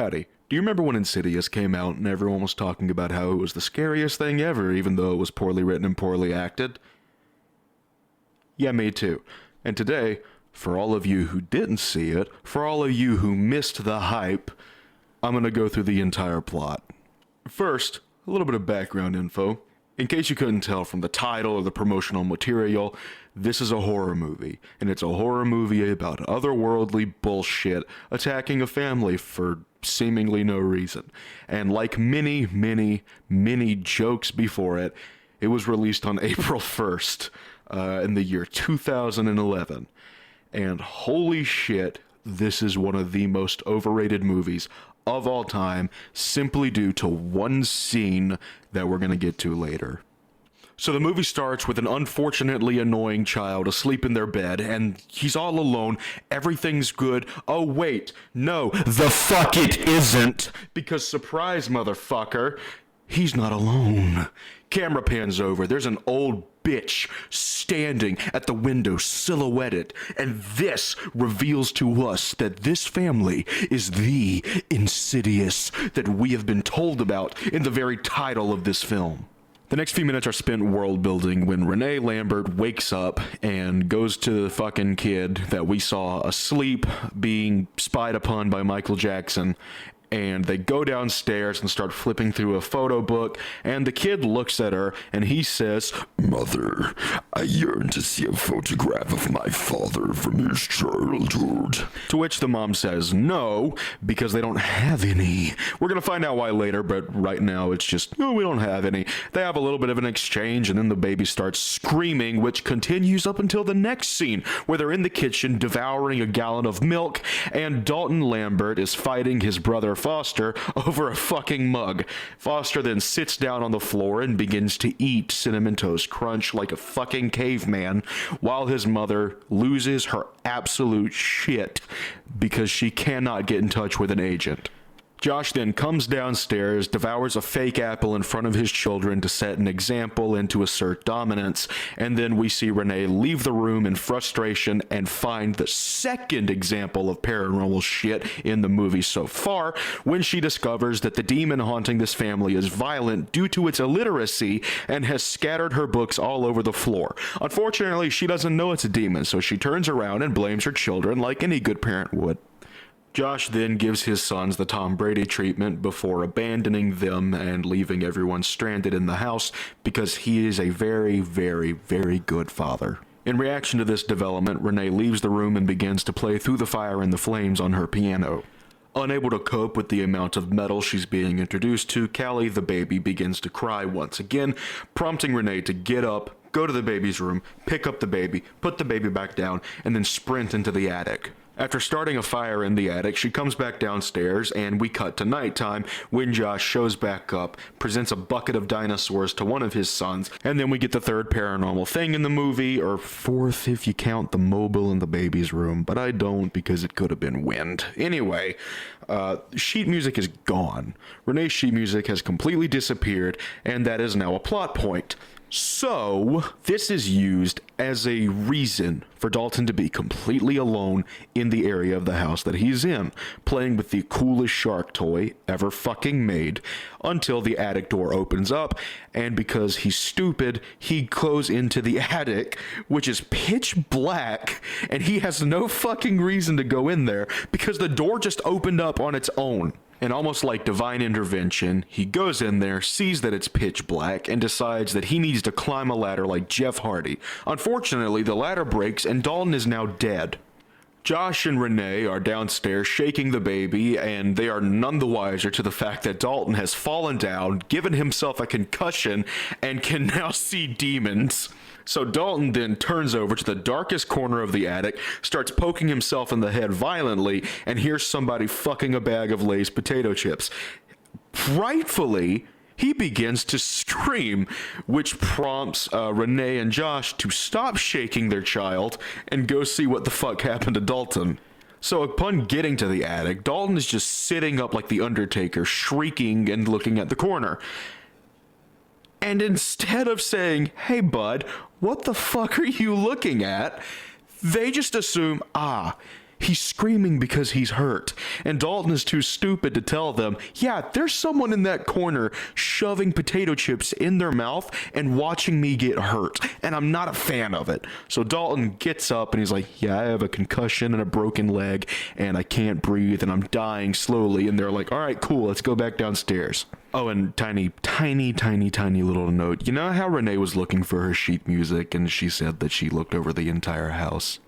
Howdy. Do you remember when Insidious came out and everyone was talking about how it was the scariest thing ever, even though it was poorly written and poorly acted? Yeah, me too. And today, for all of you who didn't see it, for all of you who missed the hype, I'm gonna go through the entire plot. First, a little bit of background info. In case you couldn't tell from the title or the promotional material, this is a horror movie, and it's a horror movie about otherworldly bullshit attacking a family for seemingly no reason. And like many, many, many jokes before it, it was released on April 1st in the year 2011. And holy shit, this is one of the most overrated movies of all time, simply due to one scene that we're going to get to later. So the movie starts with an unfortunately annoying child asleep in their bed, and he's all alone. Everything's good. Oh wait, no, the fuck it isn't! Because surprise, motherfucker, he's not alone. Camera pans over. There's an old bitch standing at the window, silhouetted, and this reveals to us that this family is the Insidious that we have been told about in the very title of this film. The next few minutes are spent world building when Renee Lambert wakes up and goes to the fucking kid that we saw asleep being spied upon by Michael Jackson. And they go downstairs and start flipping through a photo book, and the kid looks at her and he says, "Mother, I yearn to see a photograph of my father from his childhood." To which the mom says no, because they don't have any. We're gonna find out why later, but right now it's just, no, we don't have any. They have a little bit of an exchange, and then the baby starts screaming, which continues up until the next scene, where they're in the kitchen devouring a gallon of milk, and Dalton Lambert is fighting his brother Foster over a fucking mug. Foster then sits down on the floor and begins to eat Cinnamon Toast Crunch like a fucking caveman, while his mother loses her absolute shit because she cannot get in touch with an agent. Josh then comes downstairs, devours a fake apple in front of his children to set an example and to assert dominance, and then we see Renee leave the room in frustration and find the second example of paranormal shit in the movie so far, when she discovers that the demon haunting this family is violent due to its illiteracy and has scattered her books all over the floor. Unfortunately, she doesn't know it's a demon, so she turns around and blames her children like any good parent would. Josh then gives his sons the Tom Brady treatment before abandoning them and leaving everyone stranded in the house because he is a very, very, very good father. In reaction to this development, Renee leaves the room and begins to play Through the Fire and the Flames on her piano. Unable to cope with the amount of metal she's being introduced to, Callie the baby begins to cry once again, prompting Renee to get up, go to the baby's room, pick up the baby, put the baby back down, and then sprint into the attic. After starting a fire in the attic, she comes back downstairs, and we cut to nighttime when Josh shows back up, presents a bucket of dinosaurs to one of his sons, and then we get the third paranormal thing in the movie, or fourth if you count the mobile in the baby's room, but I don't because it could have been wind. Anyway, sheet music is gone. Renee's sheet music has completely disappeared, and that is now a plot point. So, this is used as a reason for Dalton to be completely alone in the area of the house that he's in, playing with the coolest shark toy ever fucking made, until the attic door opens up, and because he's stupid, he goes into the attic, which is pitch black, and he has no fucking reason to go in there, because the door just opened up on its own. And almost like divine intervention, he goes in there, sees that it's pitch black, and decides that he needs to climb a ladder like Jeff Hardy. Unfortunately, the ladder breaks and Dalton is now dead. Josh and Renee are downstairs shaking the baby, and they are none the wiser to the fact that Dalton has fallen down, given himself a concussion, and can now see demons. So Dalton then turns over to the darkest corner of the attic, starts poking himself in the head violently, and hears somebody fucking a bag of Lay's potato chips. Rightfully, he begins to scream, which prompts Renee and Josh to stop shaking their child and go see what the fuck happened to Dalton. So upon getting to the attic, Dalton is just sitting up like the Undertaker, shrieking and looking at the corner. And instead of saying, "Hey bud, what the fuck are you looking at?" they just assume, He's screaming because he's hurt, and Dalton is too stupid to tell them, yeah, there's someone in that corner shoving potato chips in their mouth and watching me get hurt, and I'm not a fan of it. So Dalton gets up and he's like, yeah, I have a concussion and a broken leg, and I can't breathe, and I'm dying slowly, and they're like, all right, cool, let's go back downstairs. Oh, and tiny little note. You know how Renee was looking for her sheet music and she said that she looked over the entire house?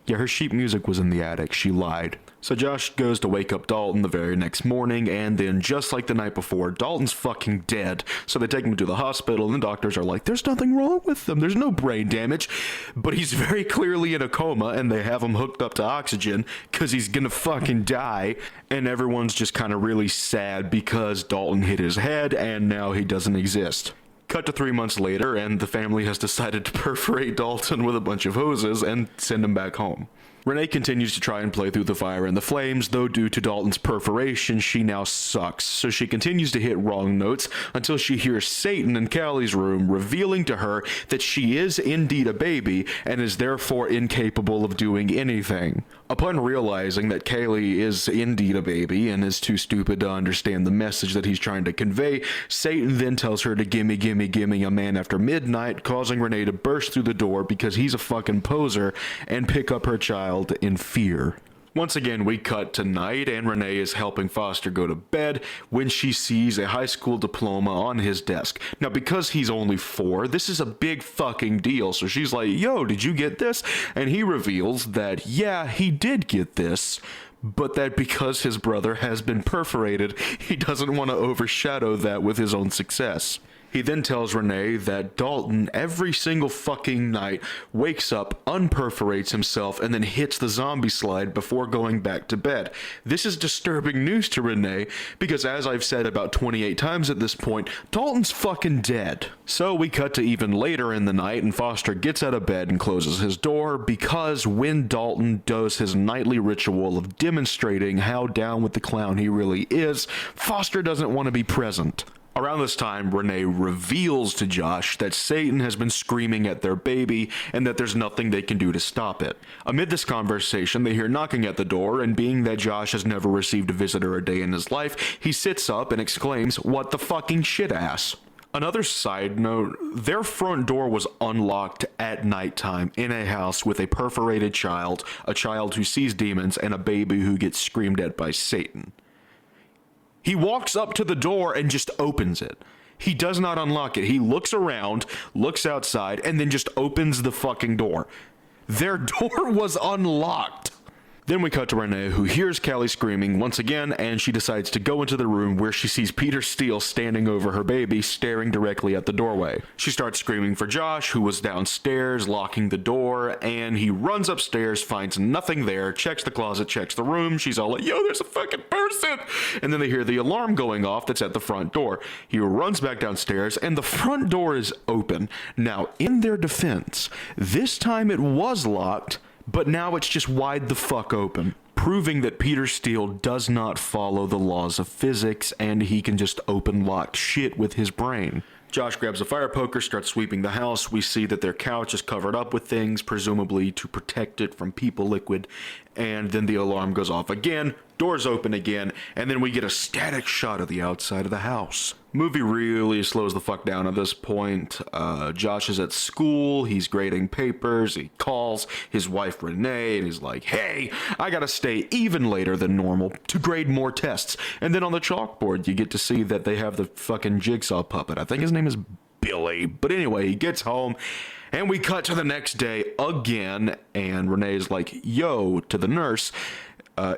Yeah, her sheet music was in the attic. She lied. So Josh goes to wake up Dalton the very next morning, and then just like the night before, Dalton's fucking dead. So they take him to the hospital, and the doctors are like, there's nothing wrong with him. There's no brain damage. But he's very clearly in a coma, and they have him hooked up to oxygen because he's gonna fucking die. And everyone's just kind of really sad because Dalton hit his head, and now he doesn't exist. Cut to 3 months later, and the family has decided to perforate Dalton with a bunch of hoses and send him back home. Renee continues to try and play through the fire and the flames, though due to Dalton's perforation, she now sucks. So she continues to hit wrong notes until she hears Satan in Callie's room revealing to her that she is indeed a baby and is therefore incapable of doing anything. Upon realizing that Callie is indeed a baby and is too stupid to understand the message that he's trying to convey, Satan then tells her to gimme a man after midnight, causing Renee to burst through the door because he's a fucking poser and pick up her child in fear. Once again, we cut to night, and Renee is helping Foster go to bed when she sees a high school diploma on his desk. Now, because he's only 4, this is a big fucking deal. So she's like, yo, did you get this? And he reveals that, yeah, he did get this, but that because his brother has been perforated, he doesn't want to overshadow that with his own success. He then tells Renee that Dalton, every single fucking night, wakes up, unperforates himself, and then hits the zombie slide before going back to bed. This is disturbing news to Renee, because as I've said about 28 times at this point, Dalton's fucking dead. So we cut to even later in the night, and Foster gets out of bed and closes his door, because when Dalton does his nightly ritual of demonstrating how down with the clown he really is, Foster doesn't want to be present. Around this time, Renee reveals to Josh that Satan has been screaming at their baby and that there's nothing they can do to stop it. Amid this conversation, they hear knocking at the door, and being that Josh has never received a visitor a day in his life, he sits up and exclaims, "What the fucking shit ass?" Another side note, their front door was unlocked at nighttime in a house with a perforated child, a child who sees demons, and a baby who gets screamed at by Satan. He walks up to the door and just opens it. He does not unlock it. He looks around, looks outside, and then just opens the fucking door. Their door was unlocked. Then we cut to Renee, who hears Callie screaming once again, and she decides to go into the room where she sees Peter Steele standing over her baby, staring directly at the doorway. She starts screaming for Josh, who was downstairs, locking the door, and he runs upstairs, finds nothing there, checks the closet, checks the room. She's all like, yo, there's a fucking person! And then they hear the alarm going off that's at the front door. He runs back downstairs, and the front door is open. Now, in their defense, this time it was locked, but now it's just wide the fuck open, proving that Peter Steele does not follow the laws of physics and he can just open locked shit with his brain. Josh grabs a fire poker, starts sweeping the house. We see that their couch is covered up with things, presumably to protect it from people liquid, and then the alarm goes off again, doors open again, and then we get a static shot of the outside of the house. Movie really slows the fuck down at this point. Josh is at school, he's grading papers, he calls his wife Renee, and he's like, hey, I gotta stay even later than normal to grade more tests. And then on the chalkboard, you get to see that they have the fucking jigsaw puppet. I think his name is Billy. But anyway, he gets home, and we cut to the next day again, and Renee's like, yo, to the nurse,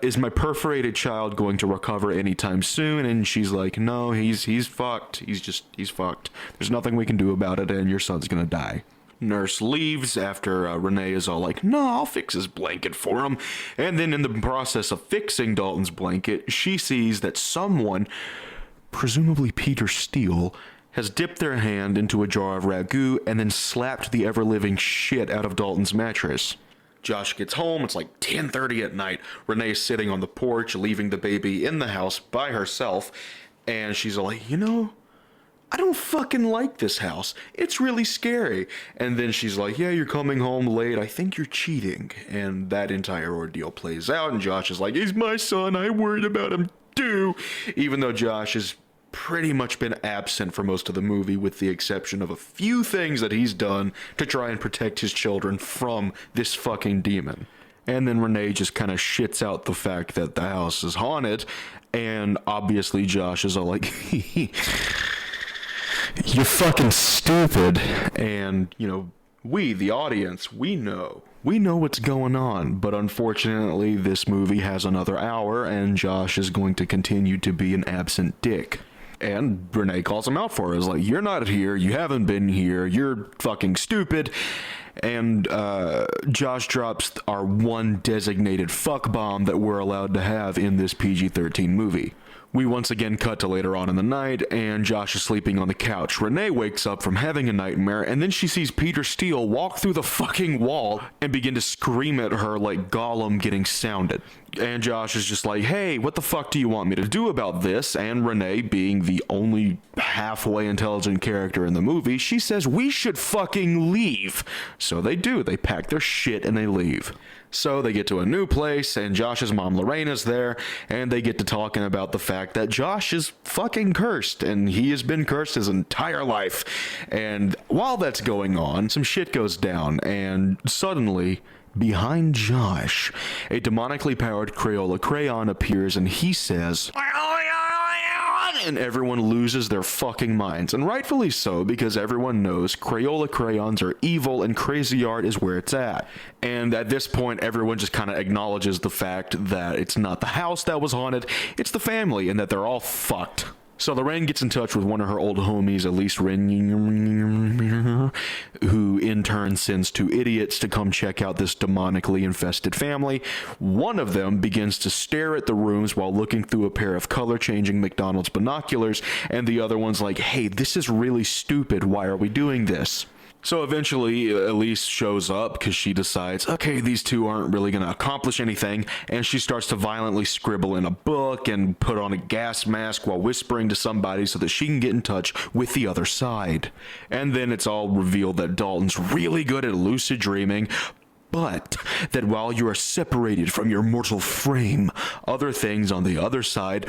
is my perforated child going to recover anytime soon? And she's like, no, he's fucked. He's fucked. There's nothing we can do about it, and your son's gonna die. Nurse leaves after Renee is all like, no, I'll fix his blanket for him. And then in the process of fixing Dalton's blanket, she sees that someone, presumably Peter Steele, has dipped their hand into a jar of ragu and then slapped the ever-living shit out of Dalton's mattress. Josh gets home, it's like 10:30 at night. Renee's sitting on the porch, leaving the baby in the house by herself, and she's like, I don't fucking like this house. It's really scary. And then she's like, yeah, you're coming home late. I think you're cheating. And that entire ordeal plays out. And Josh is like, he's my son. I worried about him too. Even though Josh has pretty much been absent for most of the movie, with the exception of a few things that he's done to try and protect his children from this fucking demon. And then Renee just kind of shits out the fact that the house is haunted. And obviously Josh is all like, you're fucking stupid. And, you know, we, the audience, we know what's going on. But unfortunately, this movie has another hour, and Josh is going to continue to be an absent dick. And Renee calls him out for it. It's like, you're not here, you haven't been here, you're fucking stupid. And Josh drops our one designated fuck bomb that we're allowed to have in this PG-13 movie. We once again cut to later on in the night, and Josh is sleeping on the couch. Renee wakes up from having a nightmare, and then she sees Peter Steele walk through the fucking wall and begin to scream at her like Gollum getting sounded. And Josh is just like, hey, what the fuck do you want me to do about this? And Renee, being the only halfway intelligent character in the movie, she says we should fucking leave. So they do. They pack their shit and they leave. So they get to a new place, and Josh's mom Lorena's there, and they get to talking about the fact that Josh is fucking cursed, and he has been cursed his entire life. And while that's going on, some shit goes down, and suddenly, behind Josh, a demonically powered Crayola crayon appears, and he says, and everyone loses their fucking minds. And rightfully so, because everyone knows Crayola crayons are evil and crazy art is where it's at. And at this point, everyone just kind of acknowledges the fact that it's not the house that was haunted, it's the family, and that they're all fucked. So Lorraine gets in touch with one of her old homies, Elise Ren, who in turn sends two idiots to come check out this demonically infested family. One of them begins to stare at the rooms while looking through a pair of color-changing McDonald's binoculars, and the other one's like, hey, this is really stupid, why are we doing this? So eventually, Elise shows up because she decides, okay, these two aren't really going to accomplish anything, and she starts to violently scribble in a book and put on a gas mask while whispering to somebody so that she can get in touch with the other side. And then it's all revealed that Dalton's really good at lucid dreaming, but that while you are separated from your mortal frame, other things on the other side,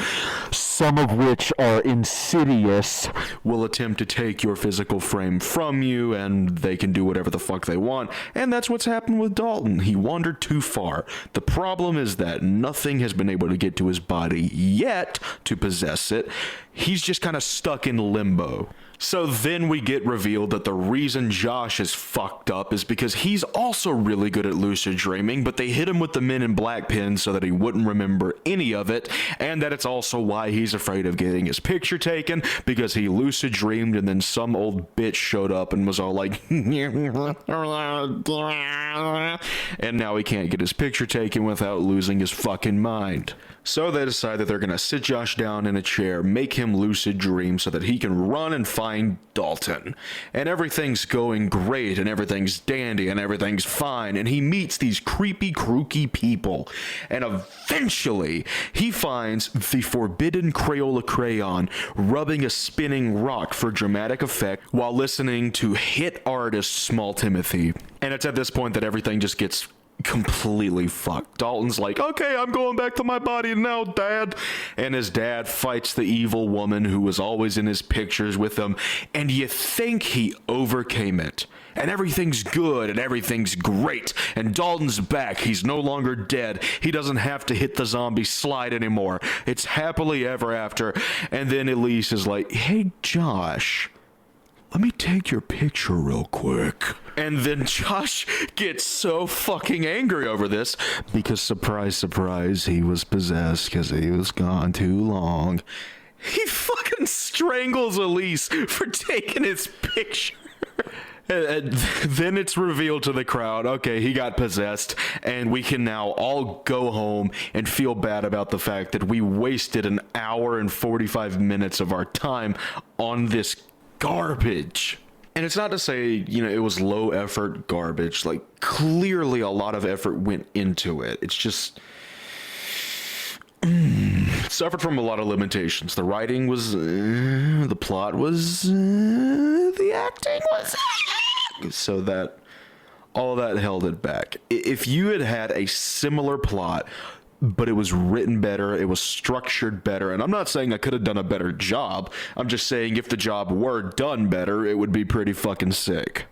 some of which are insidious, will attempt to take your physical frame from you, and they can do whatever the fuck they want. And that's what's happened with Dalton. He wandered too far. The problem is that nothing has been able to get to his body yet to possess it. He's just kind of stuck in limbo. So then we get revealed that the reason Josh is fucked up is because he's also really good at lucid dreaming, but they hit him with the Men in Black pin so that he wouldn't remember any of it, and that it's also why he's afraid of getting his picture taken, because he lucid dreamed and then some old bitch showed up and was all like, and now he can't get his picture taken without losing his fucking mind. So they decide that they're going to sit Josh down in a chair, make him lucid dream so that he can run and find Dalton. And everything's going great, and everything's dandy, and everything's fine, and he meets these creepy, crooky people. And eventually, he finds the forbidden Crayola crayon rubbing a spinning rock for dramatic effect while listening to hit artist Small Timothy. And it's at this point that everything just gets completely fucked. Dalton's like, okay, I'm going back to my body now, Dad. And his dad fights the evil woman who was always in his pictures with him, and you think he overcame it. And everything's good, and everything's great, and Dalton's back. He's no longer dead. He doesn't have to hit the zombie slide anymore. It's happily ever after. And then Elise is like, hey, Josh, let me take your picture real quick. And then Josh gets so fucking angry over this because, surprise, surprise, he was possessed because he was gone too long. He fucking strangles Elise for taking his picture. And then it's revealed to the crowd, okay, he got possessed, and we can now all go home and feel bad about the fact that we wasted an hour and 45 minutes of our time on this garbage. And it's not to say, you know, it was low effort garbage. Like, clearly a lot of effort went into it. It's just, it's suffered from a lot of limitations. The writing was, the plot was, the acting was, so that all that held it back. If you had had a similar plot, but it was written better, it was structured better, and I'm not saying I could have done a better job, I'm just saying if the job were done better, it would be pretty fucking sick.